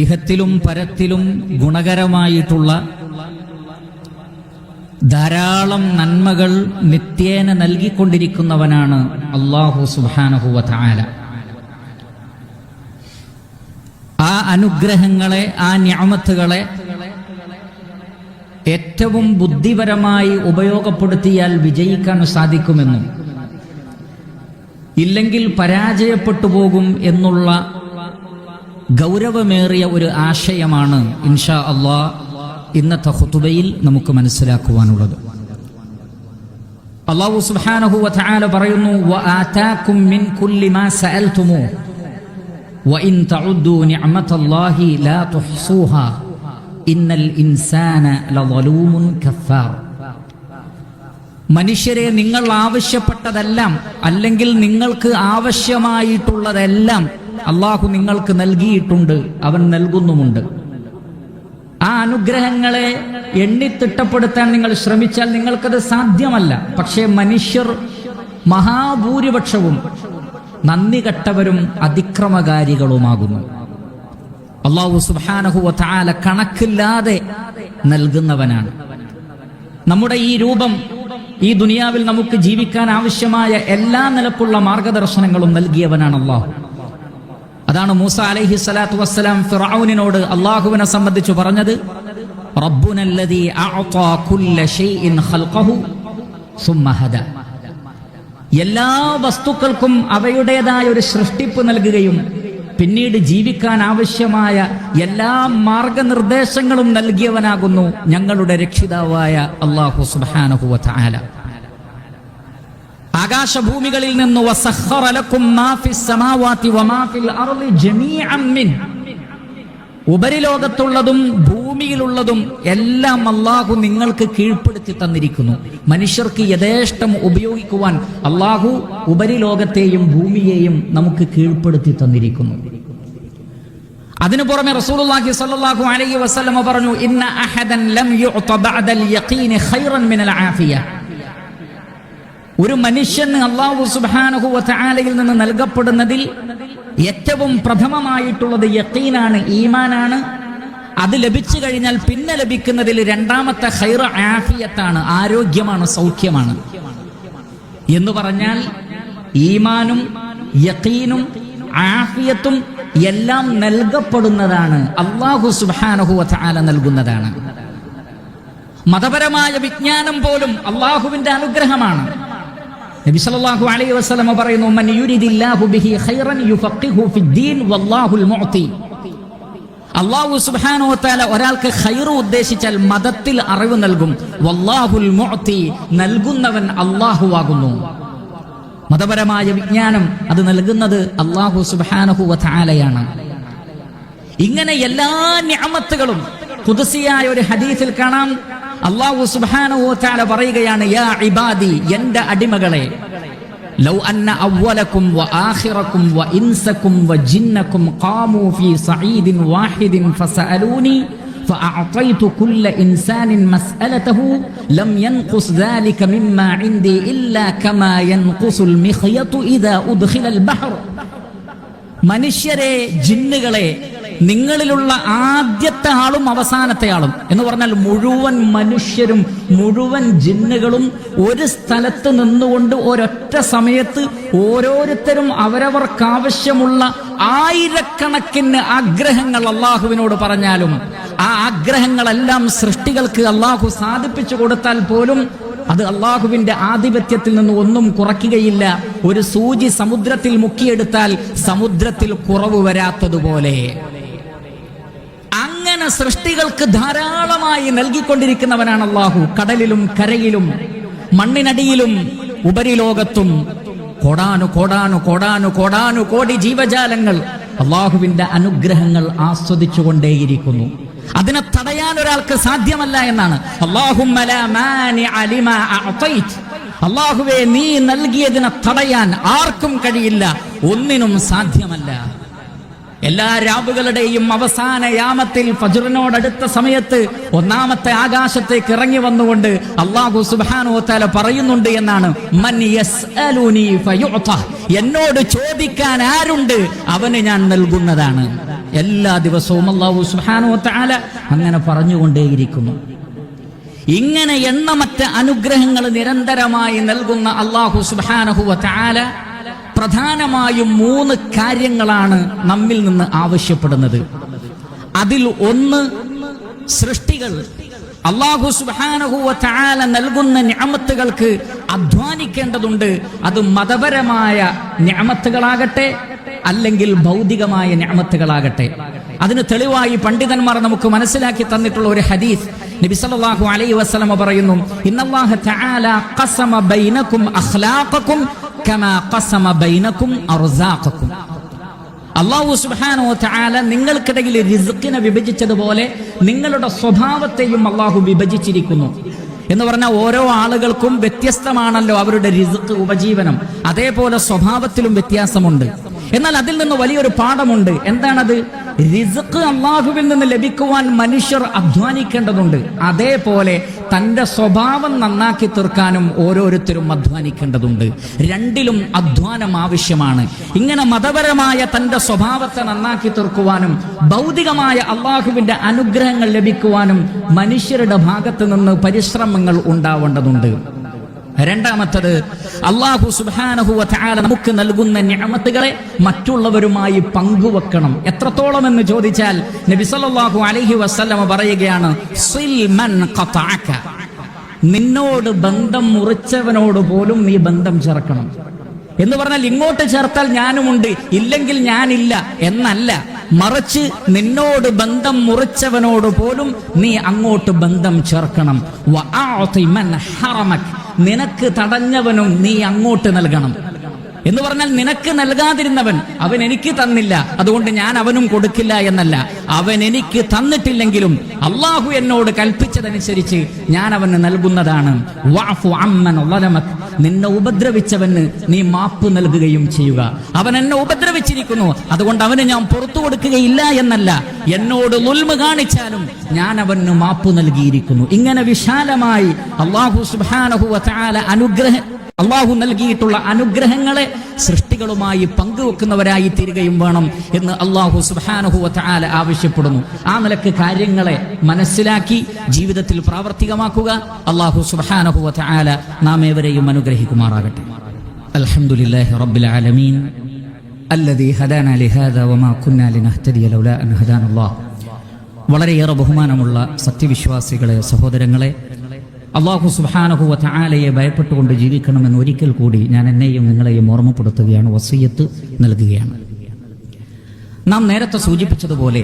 ഇഹത്തിലും പരത്തിലും ഗുണകരമായിട്ടുള്ള ധാരാളം നന്മകൾ നിത്യേന നൽകിക്കൊണ്ടിരിക്കുന്നവനാണ് അല്ലാഹു സുബ്ഹാനഹു വ തആല. ആ അനുഗ്രഹങ്ങളെ, ആ നിഅമത്തുകളെ ഏറ്റവും ബുദ്ധിപരമായി ഉപയോഗപ്പെടുത്തിയാൽ വിജയിക്കാൻ സാധിക്കുമെന്നും ഇല്ലെങ്കിൽ പരാജയപ്പെട്ടു പോകും എന്നുള്ള ഗൗരവമേറിയ ഒരു ആശയമാണ് ഇൻഷാ അല്ലാഹ് ഇന്നത്തെ ഖുതുബയിൽ നമുക്ക് മനസ്സിലാക്കുവാനുള്ളത്. അല്ലാഹു സുബ്ഹാനഹു വ തആല പറയുന്നു, വആതാകും മിൻ കുല്ലി മാ സഅൽതുമു വഇൻ തഉദ്ദു നിഅമതല്ലാഹി ലാ തുഹ്സൂഹാ ഇന്നൽ ഇൻസാന ലളൂമുൻ കഫാർ. മനുഷ്യരെ, നിങ്ങൾ ആവശ്യപ്പെട്ടതെല്ലാം അല്ലെങ്കിൽ നിങ്ങൾക്ക് ആവശ്യമായിട്ടുള്ളതെല്ലാം അല്ലാഹു നിങ്ങൾക്ക് നൽകിയിട്ടുണ്ട്, അവൻ നൽകുന്നുമുണ്ട്. ആ അനുഗ്രഹങ്ങളെ എണ്ണിത്തിട്ടപ്പെടുത്താൻ നിങ്ങൾ ശ്രമിച്ചാൽ നിങ്ങൾക്കത് സാധ്യമല്ല. പക്ഷേ മനുഷ്യർ മഹാഭൂരിപക്ഷവും നന്ദി കെട്ടവരും അതിക്രമകാരികളുമാകുന്നു. അല്ലാഹു സുബ്ഹാനഹു വ തആല കണക്കില്ലാതെ നൽകുന്നവനാണ്. നമ്മുടെ ഈ രൂപം, ഈ ദുനിയാവിൽ നമുക്ക് ജീവിക്കാൻ ആവശ്യമായ എല്ലാ നിലക്കുള്ള മാർഗദർശനങ്ങളും നൽകിയവനാണ് അല്ലാഹു. അതാണ് മൂസ അലൈഹി സ്വലാത്തു വസ്സലാം ഫിർഔനിനോട് അല്ലാഹുവിനെ സംബന്ധിച്ച് പറഞ്ഞത്, റബ്ബുനല്ലദീ അഅതാ കുല്ല ശൈഇൻ ഖൽഖഹു സുമ്മ ഹദാ. എല്ലാ വസ്തുക്കൾക്കും അവയുടേതായ ഒരു സൃഷ്ടിപ്പ് നൽകുകയും പിന്നീട് ജീവിക്കാൻ ആവശ്യമായ എല്ലാ മാർഗനിർദ്ദേശങ്ങളും നൽകിയവനാകുന്നു ഞങ്ങളുടെ രക്ഷിതാവായ അല്ലാഹു സുബ്ഹാനഹു വ തആല. ആകാശഭൂമികളിൽ നിന്ന് വസഖറ ലക്കും മാ ഫിസ് സമാവാതി വമാ ഫിൽ അർളി ജമീഅൻ മിൻ, ഉപരിലോകത്തുള്ളതും ഭൂമിയിലുള്ളതും എല്ലാം അല്ലാഹു നിങ്ങൾക്ക് കീഴ്പ്പെടുത്തി തന്നിരിക്കുന്നു. മനുഷ്യർക്ക് യഥേഷ്ടം ഉപയോഗിക്കുവാൻ അല്ലാഹു ഉപരിലോകത്തെയും ഭൂമിയെയും നമുക്ക് കീഴ്പ്പെടുത്തി തന്നിരിക്കുന്നു. അതിനു പുറമെ റസൂലുള്ളാഹി സ്വല്ലല്ലാഹു അലൈഹി വസല്ലം പറഞ്ഞു, ഇന്ന അഹദൻ ലം യുഅത ബഅദൽ യഖീനി ഖൈറൻ മിനൽ ആഫിയ. ഒരു മനുഷ്യന് അല്ലാഹു സുബ്ഹാനഹു വ തആലയിൽ നിന്ന് നൽകപ്പെടുന്നതിൽ ഏറ്റവും പ്രഥമമായിട്ടുള്ളത് യഖീനാണ്, ഈമാനാണ്. അത് ലഭിച്ചു കഴിഞ്ഞാൽ പിന്നെ ലഭിക്കുന്നതിൽ രണ്ടാമത്തെ ഖൈർ ആഫിയത്താണ്, ആരോഗ്യമാണ്, സൗഖ്യമാണ്. എന്ന് പറഞ്ഞാൽ ഈമാനും യഖീനും ആഫിയത്തും എല്ലാം നൽകപ്പെടുന്നതാണ്, അല്ലാഹു സുബ്ഹാനഹു വ തആല നൽകുന്നതാണ്. മതപരമായ വിജ്ഞാനം പോലും അല്ലാഹുവിന്റെ അനുഗ്രഹമാണ്. നബി സല്ലല്ലാഹു അലൈഹി വസല്ലം പറയുന്നു, മൻ യുരിദില്ലാഹു ബിഹി ഖൈറൻ യുഫഖിഹു ഫിദ്ദീൻ വല്ലാഹുൽ മുഅതി. അല്ലാഹു സുബ്ഹാനഹു വ തആല ഒരാൾക്ക് ഖൈർ ഉദ്ദേശിച്ചാൽ മതത്തിൽ അറിവ് നൽകും. വല്ലാഹുൽ മുഅതി, നൽകുന്നവൻ അല്ലാഹുവാകുന്നു. മതപരമായ വിജ്ഞാനം അത് നൽകുന്നത് അല്ലാഹു സുബ്ഹാനഹു വ തആലയാണ്. ഇങ്ങനെ എല്ലാ നിഅമത്തുകളും ഖുദ്സിയായ ഒരു ഹദീസിൽ കാണാം. അല്ലാഹു സുബ്ഹാനഹു വ തആല പറയുകയാണ്, യാ ഇബാദി, എൻ്റെ അടിമകളെ, ലൗ അന്ന അവ്വലക്കും വ ആഖിറക്കും വ ഇൻസക്കും വ ജിന്നക്കും ഖാമൂ ഫീ സഈദിൻ വാഹിദിൻ ഫസഅലൂനി ഫഅഅതൈതു കുല്ല ഇൻസാനിൻ മസ്അലതഹു ലം യൻഖുസ് ദാലിക മിമ്മാ ഇൻദി ഇല്ലാ കമാ യൻഖുസുൽ മിഖ്യതു ഇദാ ഉദ്ഖിലൽ ബഹർ. മനുഷ്യരെ, ജിന്നുകളെ, നിങ്ങളിലുള്ള ആദ്യത്തെ ആളും അവസാനത്തെ ആളും എന്ന് പറഞ്ഞാൽ മുഴുവൻ മനുഷ്യരും മുഴുവൻ ജിന്നുകളും ഒരു സ്ഥലത്ത് നിന്നുകൊണ്ട് ഒരൊറ്റ സമയത്ത് ഓരോരുത്തരും അവരവർക്കാവശ്യമുള്ള ആയിരക്കണക്കിന് ആഗ്രഹങ്ങൾ അള്ളാഹുവിനോട് പറഞ്ഞാലും ആ ആഗ്രഹങ്ങളെല്ലാം സൃഷ്ടികൾക്ക് അള്ളാഹു സാധിപ്പിച്ചു കൊടുത്താൽ പോലും അത് അള്ളാഹുവിന്റെ ആധിപത്യത്തിൽ നിന്ന് ഒന്നും കുറയ്ക്കുകയില്ല. ഒരു സൂചി സമുദ്രത്തിൽ മുക്കിയെടുത്താൽ സമുദ്രത്തിൽ കുറവ് വരാത്തതുപോലെ അങ്ങനെ സൃഷ്ടികൾക്ക് ധാരാളമായി നൽകിക്കൊണ്ടിരിക്കുന്നവനാണ് അല്ലാഹു. കടലിലും കരയിലും മണ്ണിനടിയിലും ഉപരിലോകത്തും കോടാനു കോടി ജീവജാലങ്ങൾ അല്ലാഹുവിന്റെ അനുഗ്രഹങ്ങൾ ആസ്വദിച്ചുകൊണ്ടേയിരിക്കുന്നു. അതിനെ തടയാൻ ഒരാൾക്ക് സാധ്യമല്ല എന്നാണ്. അല്ലാഹുമ്മ ലാ മാനിഅ ലിമാ അഅതൈത്, അല്ലാഹുവേ, നീ നൽകിയതിനെ തടയാൻ ആർക്കും കഴിയില്ല, ഒന്നിനും സാധ്യമല്ല. എല്ലാ രാവുകളുടെയും അവസാന യാമത്തിൽ ഫജ്റിനോടടുത്ത സമയത്ത് ഒന്നാമത്തെ ആകാശത്തേക്ക് ഇറങ്ങി വന്നുകൊണ്ട് അല്ലാഹു സുബ്ഹാനഹു വ തആല പറയുന്നുണ്ട് എന്നാണ്, മൻ യസ്അലുനി ഫയുഅത, എന്നോട് ചോദിക്കാൻ ആരുണ്ട് അവന് ഞാൻ നൽകുന്നതാണ്. എല്ലാ ദിവസവും അല്ലാഹു സുബ്ഹാനഹു വ തആല അങ്ങനെ പറഞ്ഞുകൊണ്ടേയിരിക്കുന്നു. ഇങ്ങനെ എണ്ണമറ്റ അനുഗ്രഹങ്ങൾ നിരന്തരമായി നൽകുന്ന അല്ലാഹു സുബ്ഹാനഹു വ തആല പ്രധാനമായും 3 കാര്യങ്ങളാണ് നമ്മിൽ നിന്ന് ആവശ്യപ്പെടുന്നത്. അതിൽ ഒന്ന്, സൃഷ്ടികൾ അല്ലാഹു സുബ്ഹാനഹു വ തആല നൽകുന്ന നിഅമത്തുകൾക്ക് അധ്വാനിക്കേണ്ടതുണ്ട്. അത് മതപരമായ നിഅമത്തുകളാകട്ടെ അല്ലെങ്കിൽ ഭൗതികമായ നിഅമത്തുകളാകട്ടെ. അതിന് തെളിവായി പണ്ഡിതന്മാർ നമുക്ക് മനസ്സിലാക്കി തന്നിട്ടുള്ള ഒരു ഹദീസ്, നബി സല്ലല്ലാഹു അലൈഹി വസല്ലം പറയുന്നു, ഇന്നല്ലാഹ തആല ഖസമ ബൈനകും അഖ്ലാഖകും കമാ ഖസമ ബൈനകും അർസാഖകും. അല്ലാഹു സുബ്ഹാനഹു വ തആല നിങ്ങൾക്കിടയിൽ റിസ്ഖിനെ വിഭജിച്ചതുപോലെ നിങ്ങളുടെ സ്വഭാവത്തെയും അല്ലാഹു വിഭജിച്ചിരിക്കുന്നു. എന്ന് പറഞ്ഞാൽ ഓരോ ആളുകൾക്കും വ്യത്യസ്തമാണല്ലോ അവരുടെ റിസ്ഖ്, ഉപജീവനം. അതേപോലെ സ്വഭാവത്തിലും വ്യത്യാസമുണ്ട്. എന്നാൽ അതിൽ നിന്ന് വലിയൊരു പാഠമുണ്ട്. എന്താണത്? റിസ്ഖ് അല്ലാഹുവിൽ നിന്ന് ലഭിക്കുവാൻ മനുഷ്യർ അധ്വാനിക്കേണ്ടതുണ്ട്. അതേപോലെ തന്റെ സ്വഭാവം നന്നാക്കി തീർക്കാനും ഓരോരുത്തരും അധ്വാനിക്കേണ്ടതുണ്ട്. രണ്ടിലും അധ്വാനം ആവശ്യമാണ്. ഇങ്ങനെ മതപരമായ തന്റെ സ്വഭാവത്തെ നന്നാക്കി തീർക്കുവാനും ഭൗതികമായ അല്ലാഹുവിന്റെ അനുഗ്രഹങ്ങൾ ലഭിക്കുവാനും മനുഷ്യരുടെ ഭാഗത്ത് നിന്ന് പരിശ്രമങ്ങൾ ഉണ്ടാവേണ്ടതുണ്ട്. രണ്ടാമത്തത്, അല്ലാഹു സുബ്ഹാനഹു വ തആല നമുക്ക് നൽകുന്ന നിഅമത്തുകളെ മറ്റുള്ളവരുമായി പങ്കുവെക്കണം. എത്രത്തോളം എന്ന് ചോദിച്ചാൽ നബി സല്ലല്ലാഹു അലൈഹി വസല്ലം പറയുകയാണ്, സിൽ മൻ ഖതഅക. നിന്നോട് ബന്ധം മുറിച്ചവനോട് പോലും നീ ബന്ധം ചേർക്കണം. എന്ന് പറഞ്ഞാൽ ഇങ്ങോട്ട് ചേർത്താൽ ഞാനുമുണ്ട്, ഇല്ലെങ്കിൽ ഞാനില്ല എന്നല്ല. മറിച്ച് നിന്നോട് ബന്ധം മുറിച്ചവനോട് പോലും നീ അങ്ങോട്ട് ബന്ധം ചേർക്കണം. വഅഅതി മൻ ഹറമക. നിനക്ക് തടഞ്ഞവനും നീ അങ്ങോട്ട് നൽകണം. എന്ന് പറഞ്ഞാൽ നിനക്ക് നൽകാതിരുന്നവൻ, അവൻ എനിക്ക് തന്നില്ല അതുകൊണ്ട് ഞാൻ അവനും കൊടുക്കില്ല എന്നല്ല. അവൻ എനിക്ക് തന്നിട്ടില്ലെങ്കിലും അല്ലാഹു എന്നോട് കൽപ്പിച്ചതനുസരിച്ച് ഞാൻ അവന് നൽകുന്നതാണ്. വഅഫു അമ്മൻ ളലമക. നിന്നെ ഉപദ്രവിച്ചവന് നീ മാപ്പ് നൽകുകയും ചെയ്യുക. അവൻ എന്നെ ഉപദ്രവിച്ചിരിക്കുന്നു, അതുകൊണ്ട് അവന് ഞാൻ പുറത്തു കൊടുക്കുകയില്ല എന്നല്ല. എന്നോട് ളുൽമ് കാണിച്ചാലും ഞാൻ അവന് മാപ്പ് നൽകിയിരിക്കുന്നു. ഇങ്ങനെ വിശാലമായി അല്ലാഹു സുബ്ഹാനഹു വ തആല അല്ലാഹു നൽകിയിട്ടുള്ള അനുഗ്രഹങ്ങളെ സൃഷ്ടികളുമായി പങ്കുവെക്കുന്നവരായി തീരുകയും വേണം എന്ന് അല്ലാഹു സുബ്ഹാനഹു വ തആല ആവശ്യപ്പെടുന്നു. ആ നിലക്ക് കാര്യങ്ങളെ മനസ്സിലാക്കി ജീവിതത്തിൽ പ്രാവർത്തികമാക്കുക. അല്ലാഹു സുബ്ഹാനഹു വ തആല നാം ഏവരെയും അനുഗ്രഹിക്കുമാറാകട്ടെ. അൽഹംദുലില്ലാഹി റബ്ബിൽ ആലമീൻ അല്ലദീ ഹദാനാ ലിഹാദാ വമാ കുന്നാ ലിനഹ്തദിയ ലൗലാ അൻ ഹദാനല്ലാഹ്. വളരെയേറെ ബഹുമാനമുള്ള സത്യവിശ്വാസികളെ, സഹോദരങ്ങളെ, അല്ലാഹു സുബ്ഹാനഹു വ തആലയെ ഭയപ്പെട്ടുകൊണ്ട് ജീവിക്കണമെന്ന് ഒരിക്കൽ കൂടി ഞാൻ എന്നെയും നിങ്ങളെയും ഓർമ്മപ്പെടുത്തുകയാണ്, വസിയ്യത്ത് നൽകുകയാണ്. നാം നേരത്തെ സൂചിപ്പിച്ചതുപോലെ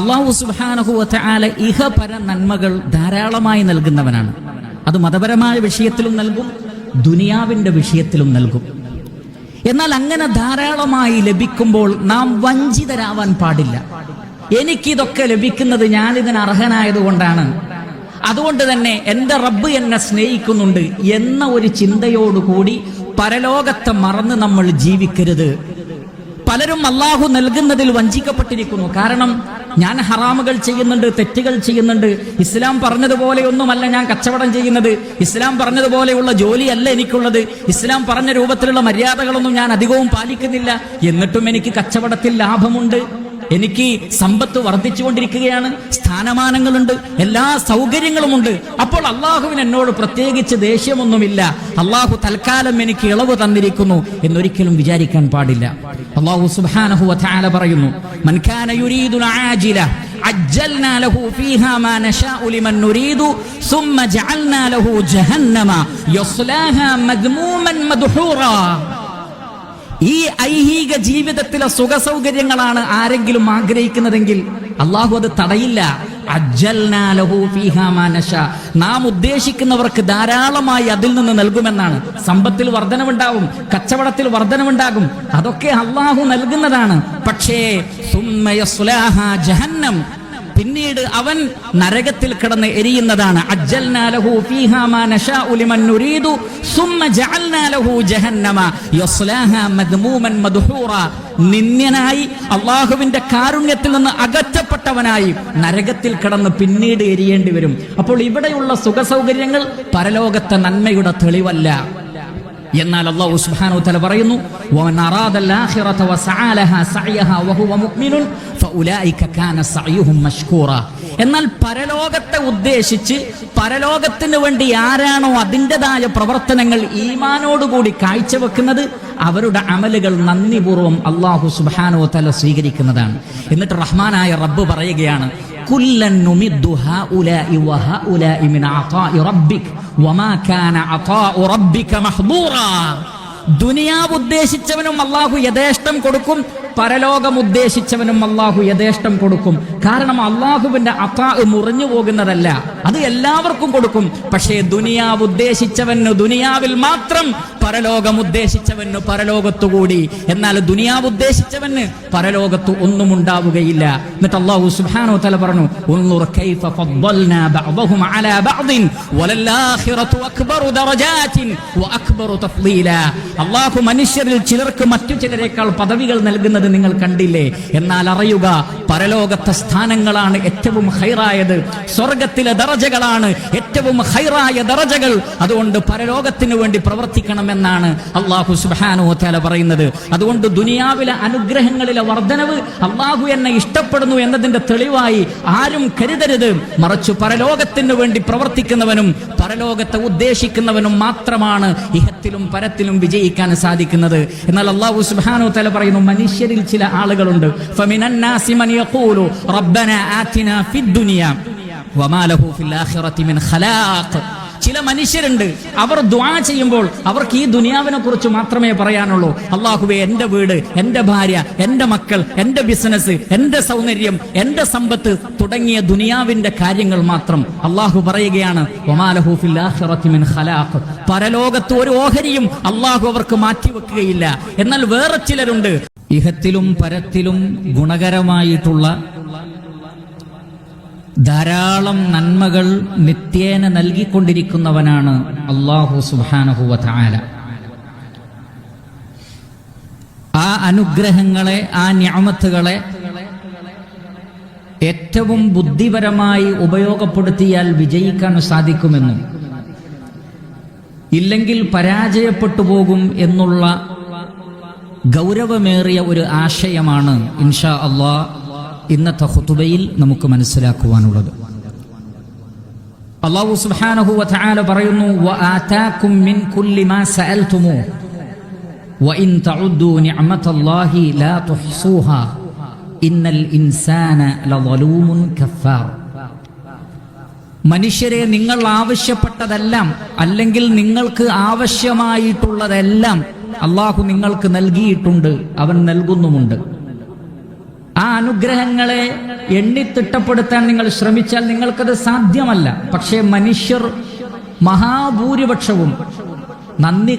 അല്ലാഹു സുബ്ഹാനഹു വ തആല ഇഹപര നന്മകൾ ധാരാളമായി നൽകുന്നവനാണ്. അത് മതപരമായ വിഷയത്തിലും നൽകും, ദുനിയാവിന്റെ വിഷയത്തിലും നൽകും. എന്നാൽ അങ്ങനെ ധാരാളമായി ലഭിക്കുമ്പോൾ നാം വഞ്ചിതരാവാൻ പാടില്ല. എനിക്കിതൊക്കെ ലഭിക്കുന്നത് ഞാനിതിന് അർഹനായതുകൊണ്ടാണ്, അതുകൊണ്ട് തന്നെ എൻ്റെ റബ്ബ് എന്നെ സ്നേഹിക്കുന്നുണ്ട് എന്ന ഒരു ചിന്തയോടുകൂടി പരലോകത്തെ മറന്ന് നമ്മൾ ജീവിക്കരുത്. പലരും അല്ലാഹു നൽകുന്നതിൽ വഞ്ചിക്കപ്പെട്ടിരിക്കുന്നു. കാരണം ഞാൻ ഹറാമുകൾ ചെയ്യുന്നുണ്ട്, തെറ്റുകൾ ചെയ്യുന്നുണ്ട്, ഇസ്ലാം പറഞ്ഞതുപോലെയൊന്നുമല്ല ഞാൻ കച്ചവടം ചെയ്യുന്നത്, ഇസ്ലാം പറഞ്ഞതുപോലെയുള്ള ജോലിയല്ല എനിക്കുള്ളത്, ഇസ്ലാം പറഞ്ഞ രൂപത്തിലുള്ള മര്യാദകളൊന്നും ഞാൻ അധികവും പാലിക്കുന്നില്ല, എന്നിട്ടും എനിക്ക് കച്ചവടത്തിൽ ലാഭമുണ്ട്, എനിക്ക് സമ്പത്ത് വർദ്ധിച്ചുകൊണ്ടിരിക്കുകയാണ്, സ്ഥാനമാനങ്ങളുണ്ട്, എല്ലാ സൗകര്യങ്ങളുമുണ്ട്. അപ്പോൾ അള്ളാഹുവിന് എന്നോട് പ്രത്യേകിച്ച് ദേഷ്യമൊന്നുമില്ല, അള്ളാഹു തൽക്കാലം എനിക്ക് ഇളവ് തന്നിരിക്കുന്നു എന്നൊരിക്കലും വിചാരിക്കാൻ പാടില്ല. അള്ളാഹു സുബ്ഹാനഹു വ തആല പറയുന്നു, മൻ കാന യുരീദുൽ ആജില അജ്ജൽനാ ലഹു ഫീഹാ മാ നശാഉ ലിമൻ നുരീദു സുമ്മ ജഅൽനാ ലഹു ജഹന്നമ യസ്ലാഹാ മദ്മൂമൻ മദ്ഹൂറാ. ഈ ഐഹിക ജീവിതത്തിലെ സുഖസൗകര്യങ്ങളാണ് ആരെങ്കിലും ആഗ്രഹിക്കുന്നതെങ്കിൽ അള്ളാഹു അത് തടയില്ല. അജ്ജൽനാ ലഹു ഫീഹാ മാ നശാ. നാം ഉദ്ദേശിക്കുന്നവർക്ക് ധാരാളമായി അതിൽ നിന്ന് നൽകുമെന്നാണ്. സമ്പത്തിൽ വർധനവുണ്ടാകും, കച്ചവടത്തിൽ വർധനവുണ്ടാകും, അതൊക്കെ അള്ളാഹു നൽകുന്നതാണ്. പക്ഷേ സുമ്മ യസ്ലാഹാ ജഹന്നം, പിന്നീട് അവൻ നരകത്തിൽ കിടന്ന് എരിയുന്നതാണ്. അജ്ജൽനാ ലഹു ഫീഹാ മാ നശാഉ ലിമൻ നുരീദു സുമ്മ ജഅൽനാ ലഹു ജഹന്നമ യസ്ലാഹാ മദ്മൂമൻ മദ്ഹൂറാ. നിന്ദ്യനായി അള്ളാഹുവിന്റെ കാരുണ്യത്തിൽ നിന്ന് അകറ്റപ്പെട്ടവനായി നരകത്തിൽ കിടന്ന് പിന്നീട് എരിയേണ്ടി വരും. അപ്പോൾ ഇവിടെയുള്ള സുഖസൗകര്യങ്ങൾ പരലോകത്തെ നന്മയുടെ തെളിവല്ല. എന്നാൽ അല്ലാഹു സുബ്ഹാനഹു വ തആല പറയുന്നു വമൻ അറാദൽ ആഖിറത വസഅ ലഹാ സഅയഹാ വഹുവ മുഅ്മിനുൻ ഫഉലൈക കാന സഅയുഹും മഷ്കൂറ. എന്നാൽ പരലോകത്തെ ഉദ്ദേശിച്ച് പരലോകത്തിന് വേണ്ടി ആരാണോ അതിൻ്റെതായ പ്രവർത്തനങ്ങൾ ഈമാനോടുകൂടി കാഴ്ചവെക്കുന്നത് അവരുടെ അമലുകൾ നന്ദിപൂർവ്വം അല്ലാഹു സുബ്ഹാനഹു വ തആല സ്വീകരിക്കുന്നതാണ്. എന്നിട്ട് റഹ്മാനായ റബ്ബ് പറയുകയാണ് കുല്ലൻ നുമിദ്ദു ഹഉലാഇ വഹഉലാഇ മിൻ അതാഇ റബ്ബിക വമാ കാന അതാഉ റബ്ബിക മഹ്ദൂറാ. ദുനിയാവ് ഉദ്ദേശിച്ചവനും അല്ലാഹു യഥേഷ്ടം കൊടുക്കും, പരലോകം ഉദ്ദേശിച്ചവനും അല്ലാഹു യഥേഷ്ടം കൊടുക്കും. കാരണം അല്ലാഹുവിന്റെ അതാ മുറിഞ്ഞു പോകുന്നതല്ല, അത് എല്ലാവർക്കും കൊടുക്കും. പക്ഷേ ദുനിയാവ് ഉദ്ദേശിച്ചവന് ദുനിയാവിൽ മാത്രം, പരലോകം ഉദ്ദേശിച്ചവന് പരലോകത്തുകൂടി. എന്നാൽ ദുനിയാവ് ഉദ്ദേശിച്ചവന് പരലോകത്ത് ഒന്നും ഉണ്ടാവുകയില്ല. എന്നിട്ട് അല്ലാഹു സുബ്ഹാനഹു വ തആല പറഞ്ഞു ഉൻദുർ കൈഫ ഫദ്ദൽനാ ബഅദഹും അലാ ബഅദിൻ വലല്ലാഖിറതു അക്ബറു ദറജാതിൻ വഅക്ബറു തഫ്ളീലാ. അല്ലാഹു മനുഷ്യരിൽ ചിലർക്ക് മറ്റു ചിലരേക്കാൾ പദവികൾ നൽകുന്നത് നിങ്ങൾ കണ്ടില്ലേ? എന്നാൽ അറിയുക, പരലോകത്തെ സ്ഥാനങ്ങളാണ് ഏറ്റവും ഹൈറായത്, സ്വർഗത്തിലെ ദറജകളാണ് ഏറ്റവും ഹൈറായ ദറജകൾ. അതുകൊണ്ട് പരലോകത്തിന് വേണ്ടി പ്രവർത്തിക്കണമെന്നാണ് അല്ലാഹു സുബ്ഹാനഹു വ തആല പറയുന്നത്. അതുകൊണ്ട് ദുനിയാവിലെ അനുഗ്രഹങ്ങളിലെ വർധനവ് അല്ലാഹു എന്നെ ഇഷ്ടപ്പെടുന്നു എന്നതിന്റെ തെളിവായി ആരും കരുതരുത്. മറിച്ച് പരലോകത്തിന് വേണ്ടി പ്രവർത്തിക്കുന്നവനും പരലോകത്തെ ഉദ്ദേശിക്കുന്നവനും മാത്രമാണ് ഇഹത്തിലും പരത്തിലും വിജയിക്കാൻ സാധിക്കുന്നത്. എന്നാൽ അല്ലാഹു സുബ്ഹാനഹു വ തആല പറയുന്നു മനുഷ്യരിൽ ചില ആളുകളുണ്ട് ഫമിനൻ നാസി മൻ യഖൂലു റബ്ബനാ ആതിനാ ഫിദ് ദുനിയ വമാ ലഹു ഫിൽ ആഖിറതി മിൻ ഖലാഖ്. ചില മനുഷ്യരുണ്ട്, അവർ ദുആ ചെയ്യുമ്പോൾ അവർക്ക് ഈ ദുനിയാവിനെ കുറിച്ച് മാത്രമേ പറയാനുള്ളൂ. അല്ലാഹുവേ, എന്റെ വീട്, എന്റെ ഭാര്യ, എന്റെ മക്കൾ, എന്റെ ബിസിനസ്, എന്റെ സൗന്ദര്യം, എന്റെ സമ്പത്ത് തുടങ്ങിയ ദുനിയാവിന്റെ കാര്യങ്ങൾ മാത്രം. അല്ലാഹു പറയുകയാണ് വമാ ലഹു ഫിൽ ആഖിറതി മിൻ ഖലാഖ്. പരലോകത്ത് ഒരു ഓഹരിയും അല്ലാഹു അവർക്ക് മാറ്റിവെക്കുകയില്ല. എന്നാൽ വേറെ ചിലരുണ്ട്, ഇഹത്തിലും പരത്തിലും ഗുണകരമായിട്ടുള്ള ധാരാളം നന്മകൾ നിത്യേന നൽകിക്കൊണ്ടിരിക്കുന്നവനാണ് അല്ലാഹു സുബ്ഹാനഹു വ തആല. ആ അനുഗ്രഹങ്ങളെ, ആ നിഅമത്തുകളെ ഏറ്റവും ബുദ്ധിപരമായി ഉപയോഗപ്പെടുത്തിയാൽ വിജയിക്കാൻ സാധിക്കുമെന്നും ഇല്ലെങ്കിൽ പരാജയപ്പെട്ടു പോകും എന്നുള്ള ഗൗരവമേറിയ ഒരു ആശയമാണ് ഇൻഷാ അല്ലാഹ് ഇന്നത്തെ ഖുതുബയിൽ നമുക്ക് മനസ്സിലാക്കുവാനുള്ളത്. അല്ലാഹു സുബ്ഹാനഹു വ തആല പറയുന്നു വആതാകും മിൻ കുല്ലി മാ സഅൽതുമു വഇൻ തഉദ്ദു നിഅമതല്ലാഹി ലാ തുഹ്സൂഹാ ഇന്നൽ ഇൻസാന ലളൂമുൻ കഫാർ. മനുഷ്യരെ, നിങ്ങൾ ആവശ്യപ്പെട്ടതെല്ലാം അല്ലെങ്കിൽ നിങ്ങൾക്ക് ആവശ്യമായിട്ടുള്ളതെല്ലാം അല്ലാഹു നിങ്ങൾക്ക് നൽകിയിട്ടുണ്ട്, അവൻ നൽകുന്നുമുണ്ട്. ആ അനുഗ്രഹങ്ങളെ എണ്ണിത്തിട്ടപ്പെടുത്താൻ നിങ്ങൾ ശ്രമിച്ചാൽ നിങ്ങൾക്കത് സാധ്യമല്ല. പക്ഷേ മനുഷ്യർ മഹാഭൂരിപക്ഷവും നന്ദി